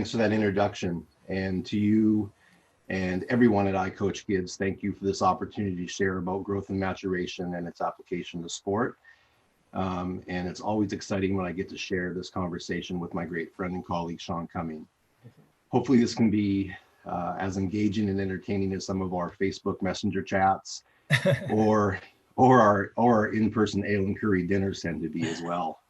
thanks for that introduction. And to you and everyone at iCoachKids, thank you for this opportunity to share about growth and maturation and its application to sport. And it's always exciting when I get to share this conversation with my great friend and colleague, Sean Cumming. Hopefully this can be as engaging and entertaining as some of our Facebook Messenger chats or our in-person ale and curry dinners tend to be as well.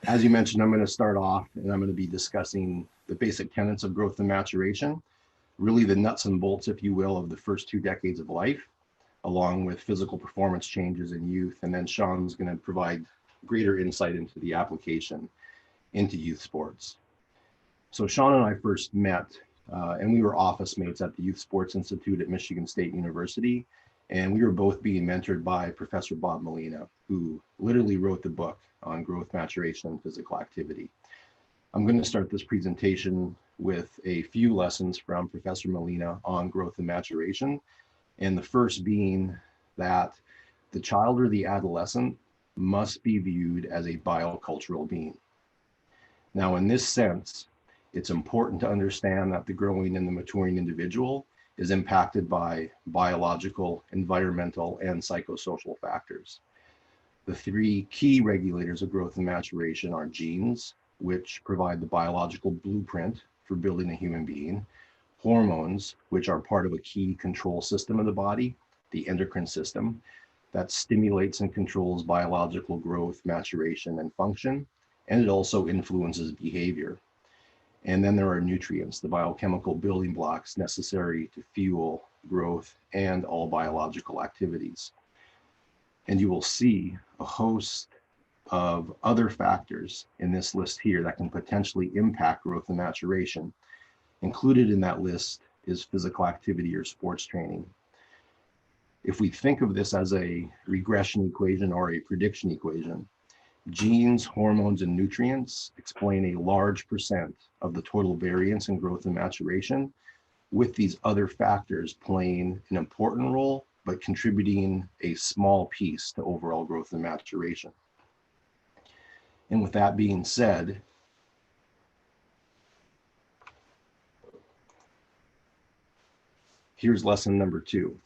As you mentioned, I'm going to start off and I'm going to be discussing the basic tenets of growth and maturation, really the nuts and bolts, if you will, of the first 2 decades of life, along with physical performance changes in youth. And then Sean's going to provide greater insight into the application into youth sports. So Sean and I first met, and we were office mates at the Youth Sports Institute at Michigan State University. And we were both being mentored by Professor Bob Molina, who literally wrote the book on growth, maturation, and physical activity. I'm going to start this presentation with a few lessons from Professor Molina on growth and maturation. And the first being that the child or the adolescent must be viewed as a biocultural being. Now, in this sense, it's important to understand that the growing and the maturing individual is impacted by biological, environmental, and psychosocial factors. The 3 key regulators of growth and maturation are genes, which provide the biological blueprint for building a human being, hormones, which are part of a key control system of the body, the endocrine system, that stimulates and controls biological growth, maturation, and function, and it also influences behavior. And then there are nutrients, the biochemical building blocks necessary to fuel growth and all biological activities. And you will see a host of other factors in this list here that can potentially impact growth and maturation. Included in that list is physical activity or sports training. If we think of this as a regression equation or a prediction equation, genes, hormones, and nutrients explain a large percent of the total variance in growth and maturation, with these other factors playing an important role, but contributing a small piece to overall growth and maturation. And with that being said, here's lesson number 2.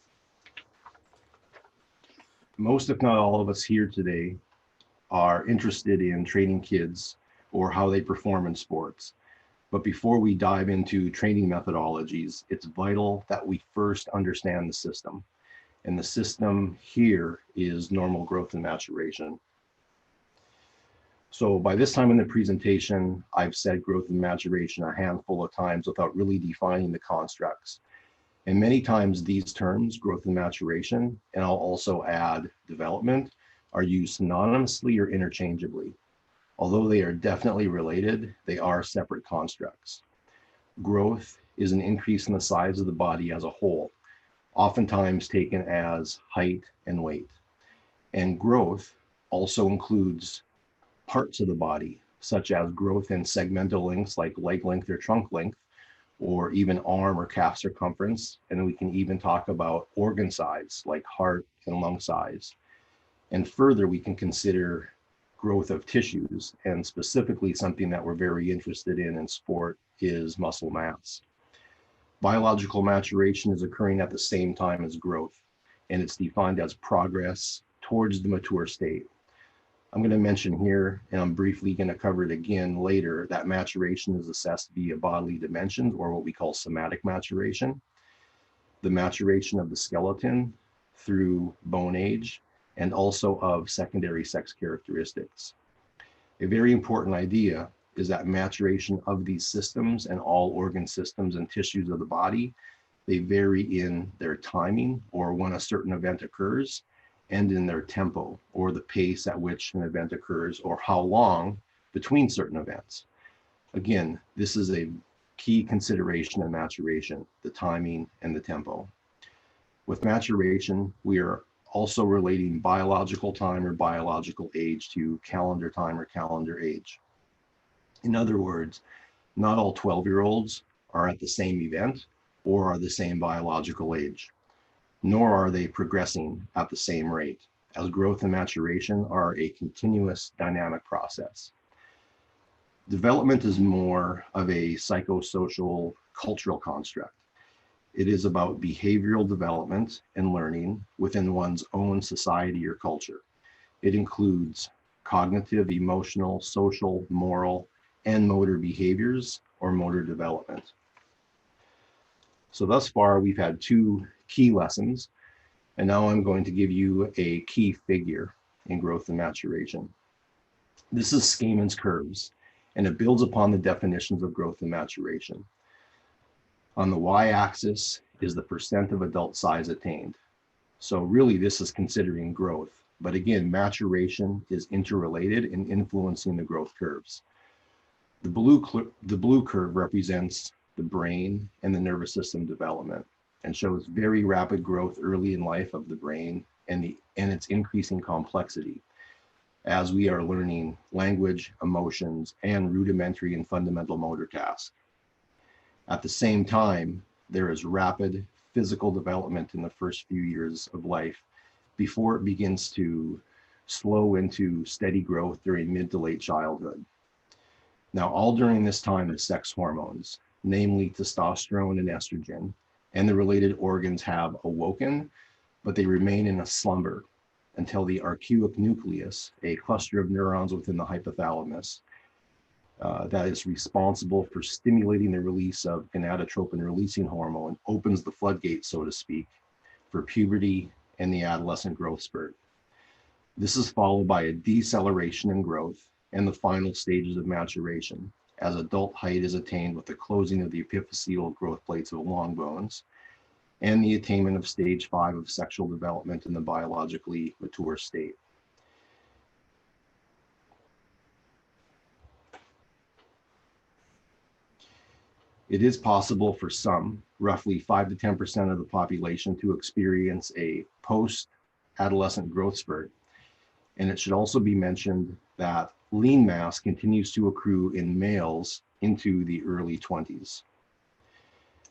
Most, if not all of us here today are interested in training kids or how they perform in sports. But before we dive into training methodologies, it's vital that we first understand the system. And the system here is normal growth and maturation. So by this time in the presentation, I've said growth and maturation a handful of times without really defining the constructs. And many times these terms, growth and maturation, and I'll also add development, are used synonymously or interchangeably. Although they are definitely related, they are separate constructs. Growth is an increase in the size of the body as a whole, oftentimes taken as height and weight. And growth also includes parts of the body, such as growth in segmental lengths like leg length or trunk length, or even arm or calf circumference. And we can even talk about organ size like heart and lung size. And further, we can consider growth of tissues, and specifically something that we're very interested in sport is muscle mass. Biological maturation is occurring at the same time as growth, and it's defined as progress towards the mature state. I'm going to mention here, and I'm briefly going to cover it again later, that maturation is assessed via bodily dimensions, or what we call somatic maturation, the maturation of the skeleton through bone age, and also of secondary sex characteristics. A very important idea is that maturation of these systems and all organ systems and tissues of the body, they vary in their timing, or when a certain event occurs, and in their tempo, or the pace at which an event occurs, or how long between certain events. Again, this is a key consideration in maturation, the timing and the tempo. With maturation, we are also relating biological time or biological age to calendar time or calendar age. In other words, not all 12-year-olds are at the same event or are the same biological age, nor are they progressing at the same rate, as growth and maturation are a continuous dynamic process. Development is more of a psychosocial cultural construct. It is about behavioral development and learning within one's own society or culture. It includes cognitive, emotional, social, moral, and motor behaviors or motor development. So thus far, we've had two key lessons, and now I'm going to give you a key figure in growth and maturation. This is Skamann's curves, and it builds upon the definitions of growth and maturation. On the y-axis is the percent of adult size attained. So really this is considering growth, but again, maturation is interrelated and influencing the growth curves. The blue curve represents the brain and the nervous system development and shows very rapid growth early in life of the brain and its increasing complexity as we are learning language, emotions, and rudimentary and fundamental motor tasks. At the same time, there is rapid physical development in the first few years of life before it begins to slow into steady growth during mid to late childhood. Now, all during this time, the sex hormones, namely testosterone and estrogen, and the related organs have awoken, but they remain in a slumber until the arcuate nucleus, a cluster of neurons within the hypothalamus, that is responsible for stimulating the release of gonadotropin releasing hormone, opens the floodgate, so to speak, for puberty and the adolescent growth spurt. This is followed by a deceleration in growth and the final stages of maturation, as adult height is attained with the closing of the epiphyseal growth plates of the long bones and the attainment of stage 5 of sexual development in the biologically mature state. It is possible for some, roughly 5 to 10% of the population, to experience a post-adolescent growth spurt. And it should also be mentioned that lean mass continues to accrue in males into the early 20s.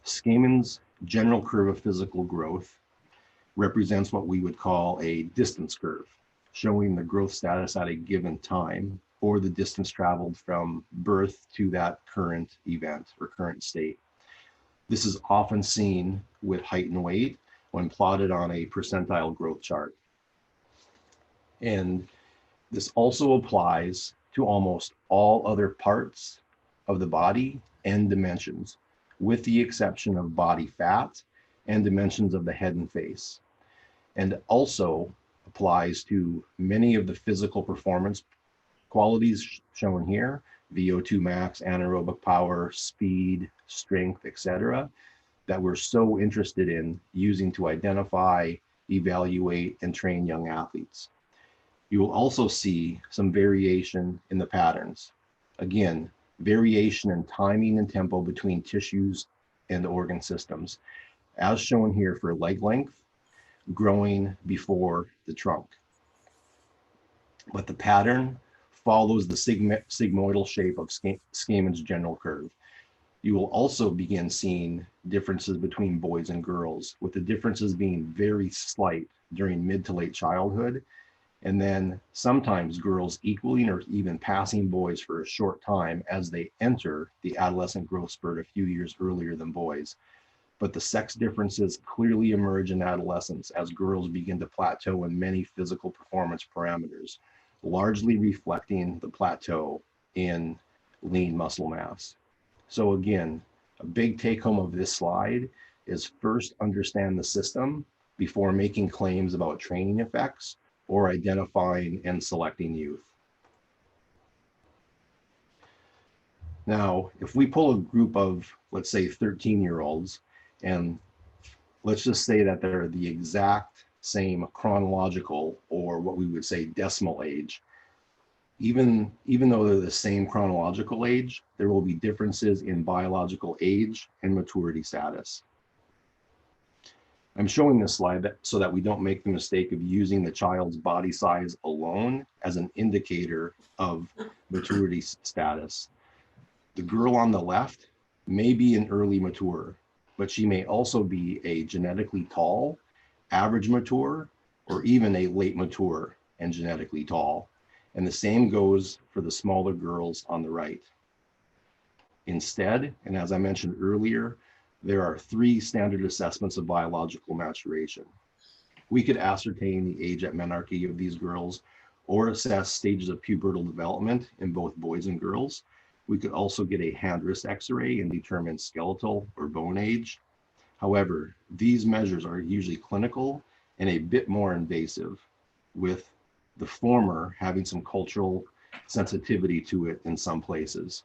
Skamann's general curve of physical growth represents what we would call a distance curve, showing the growth status at a given time or the distance traveled from birth to that current event or current state. This is often seen with height and weight when plotted on a percentile growth chart. And this also applies to almost all other parts of the body and dimensions, with the exception of body fat and dimensions of the head and face. And also applies to many of the physical performance qualities shown here, VO2 max, anaerobic power, speed, strength, etc., that we're so interested in using to identify, evaluate, and train young athletes. You will also see some variation in the patterns. Again, variation in timing and tempo between tissues and organ systems, as shown here for leg length, growing before the trunk. But the pattern follows the sigmoidal shape of Skamann's general curve. You will also begin seeing differences between boys and girls, with the differences being very slight during mid to late childhood, and then sometimes girls equaling or even passing boys for a short time as they enter the adolescent growth spurt a few years earlier than boys. But the sex differences clearly emerge in adolescence as girls begin to plateau in many physical performance parameters, largely reflecting the plateau in lean muscle mass. So again, a big take home of this slide is first understand the system before making claims about training effects or identifying and selecting youth. Now, if we pull a group of, let's say, 13-year-olds, and let's just say that they're the exact same chronological, or what we would say decimal age, even though they're the same chronological age, there will be differences in biological age and maturity status. I'm showing this slide so that we don't make the mistake of using the child's body size alone as an indicator of maturity status. The girl on the left may be an early mature, but she may also be a genetically tall, average mature, or even a late mature and genetically tall. And the same goes for the smaller girls on the right. Instead, and as I mentioned earlier, there are 3 standard assessments of biological maturation. We could ascertain the age at menarche of these girls or assess stages of pubertal development in both boys and girls. We could also get a hand wrist x-ray and determine skeletal or bone age. However, these measures are usually clinical and a bit more invasive, with the former having some cultural sensitivity to it in some places.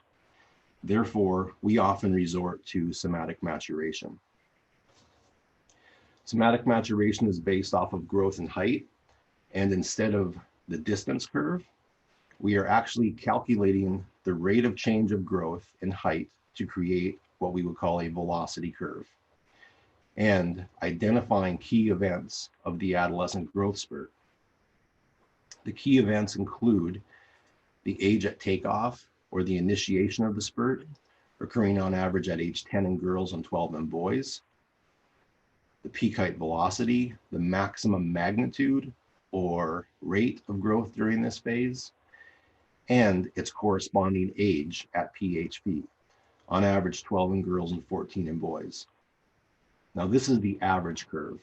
Therefore, we often resort to somatic maturation. Somatic maturation is based off of growth and height, and instead of the distance curve, we are actually calculating the rate of change of growth in height to create what we would call a velocity curve, and identifying key events of the adolescent growth spurt. The key events include the age at takeoff or the initiation of the spurt, occurring on average at age 10 in girls and 12 in boys, the peak height velocity, the maximum magnitude or rate of growth during this phase, and its corresponding age at PHP, on average 12 in girls and 14 in boys. Now, this is the average curve,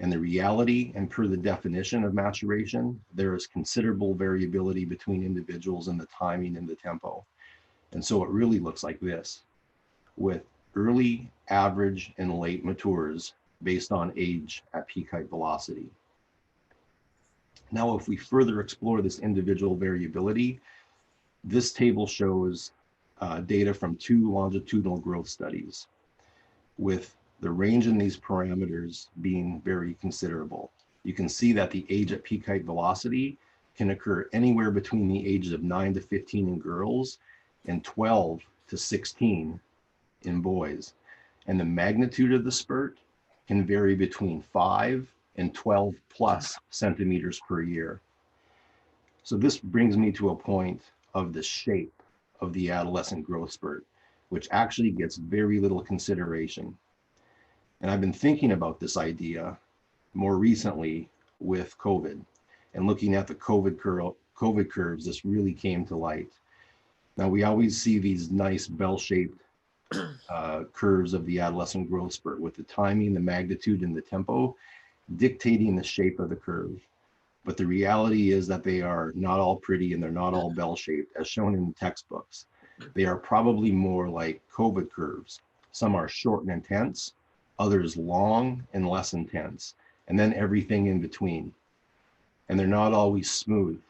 and the reality and per the definition of maturation, there is considerable variability between individuals in the timing and the tempo. And so it really looks like this, with early, average, and late matures based on age at peak height velocity. Now, if we further explore this individual variability, this table shows data from 2 longitudinal growth studies, with the range in these parameters being very considerable. You can see that the age at peak height velocity can occur anywhere between the ages of 9 to 15 in girls and 12 to 16 in boys. And the magnitude of the spurt can vary between 5 and 12 plus centimeters per year. So this brings me to a point of the shape of the adolescent growth spurt, which actually gets very little consideration. And I've been thinking about this idea more recently with COVID, and looking at the COVID curves, this really came to light. Now, we always see these nice bell-shaped curves of the adolescent growth spurt, with the timing, the magnitude, and the tempo dictating the shape of the curve. But the reality is that they are not all pretty and they're not all bell-shaped, as shown in the textbooks. They are probably more like COVID curves. Some are short and intense, others long and less intense, and then everything in between. And they're not always smooth,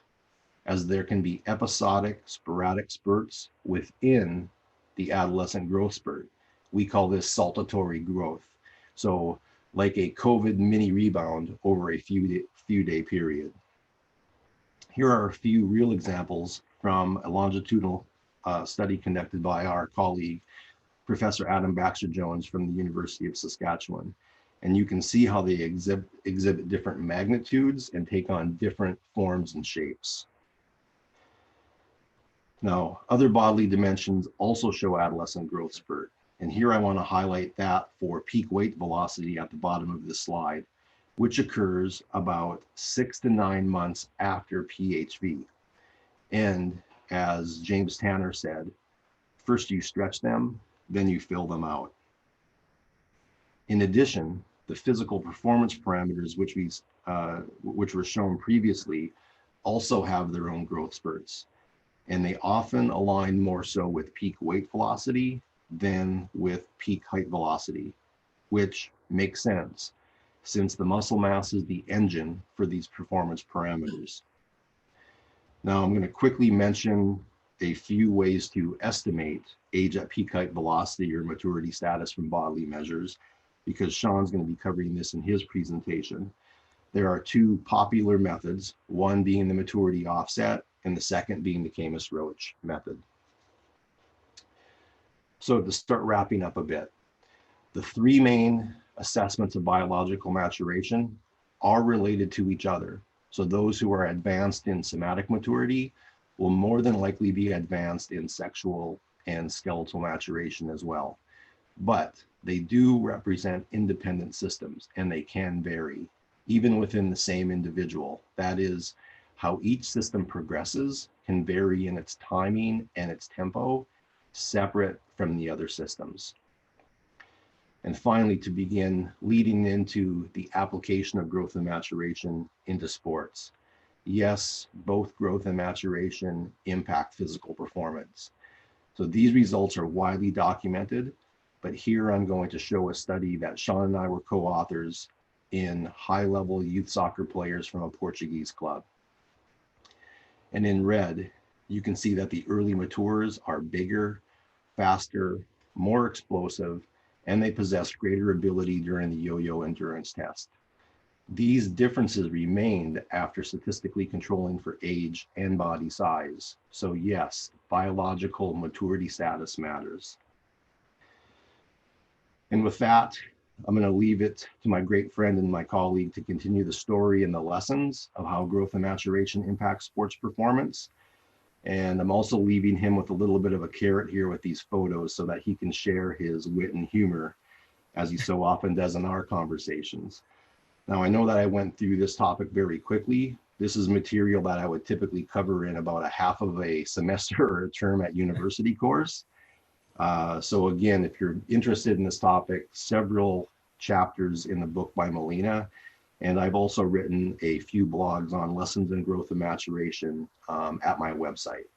as there can be episodic, sporadic spurts within the adolescent growth spurt. We call this saltatory growth. So like a COVID mini rebound over a few day period. Here are a few real examples from a longitudinal study conducted by our colleague, Professor Adam Baxter-Jones from the University of Saskatchewan. And you can see how they exhibit different magnitudes and take on different forms and shapes. Now, other bodily dimensions also show adolescent growth spurt. And here I want to highlight that for peak weight velocity at the bottom of this slide, which occurs about 6 to 9 months after PHV. And as James Tanner said, first you stretch them, then you fill them out. In addition, the physical performance parameters, which were shown previously, also have their own growth spurts. And they often align more so with peak weight velocity than with peak height velocity, which makes sense since the muscle mass is the engine for these performance parameters. Now, I'm going to quickly mention a few ways to estimate age at peak height velocity or maturity status from bodily measures, because Sean's going to be covering this in his presentation. There are 2 popular methods, one being the maturity offset and the second being the Camus-Roach method. So to start wrapping up a bit, the 3 main assessments of biological maturation are related to each other. So those who are advanced in somatic maturity will more than likely be advanced in sexual and skeletal maturation as well. But they do represent independent systems, and they can vary, even within the same individual. That is, how each system progresses can vary in its timing and its tempo, separate from the other systems. And finally, to begin leading into the application of growth and maturation into sports. Yes, both growth and maturation impact physical performance. So these results are widely documented, but here I'm going to show a study that Sean and I were co-authors in high-level youth soccer players from a Portuguese club. And in red, you can see that the early matures are bigger, faster, more explosive, and they possess greater ability during the yo-yo endurance test. These differences remained after statistically controlling for age and body size. So yes, biological maturity status matters. And with that, I'm going to leave it to my great friend and my colleague to continue the story and the lessons of how growth and maturation impacts sports performance. And I'm also leaving him with a little bit of a carrot here with these photos so that he can share his wit and humor, as he so often does in our conversations. Now, I know that I went through this topic very quickly. This is material that I would typically cover in about a half of a semester or a term at university course. So again, if you're interested in this topic, several chapters in the book by Molina, and I've also written a few blogs on lessons in growth and maturation at my website.